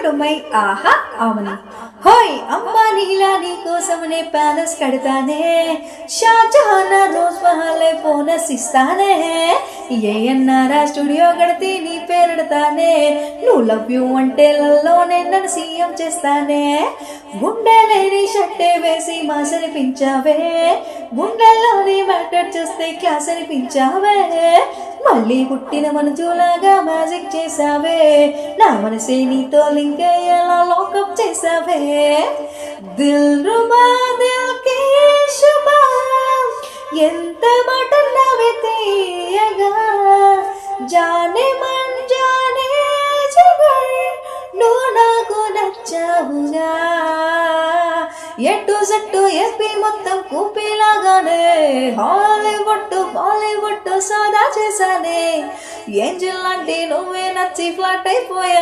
to my ఆహా అవని హోయ్ అమ్మా నీలా నీ కోసమనే ప్యాలెస్ కడతానే షాజహాన్ రోజ్ మహల్ బోనస్ ఇస్తానే ఏఎన్ఆర్ స్టూడియో కడితే నీ పేరెడతానే నువ్వు లవ్ యూ అంటే లల్లోనే నన్ను సీఎం చేస్తానే గుండె లేని షట్టే వేసి మాస్ అనిపించావే గుండెల్లోని మ్యాటర్ చూస్తే క్లాస్ అనిపించావే మళ్ళీ పుట్టిన మనజులాగా మ్యాజిక్ చేసావే నా మనసే నీతో లింక్ అయ్యేలా లాకప్ చేసావే దిల్ రుబా దిల్ కే శుభా ఎంత మాటన్నావే తీయగా జానే మన్ జానే జిగర్ నువ్వు నాకు నచ్చావుగా ఎటు జట్టు ఏపీ మొత్తం కూపీలాగానే హాలీవుడ్ బాలీవుడ్ సోదా చేశానే ఏంజిల్ లాంటి నువ్వే నచ్చి ఫ్లాట్ అయిపోయా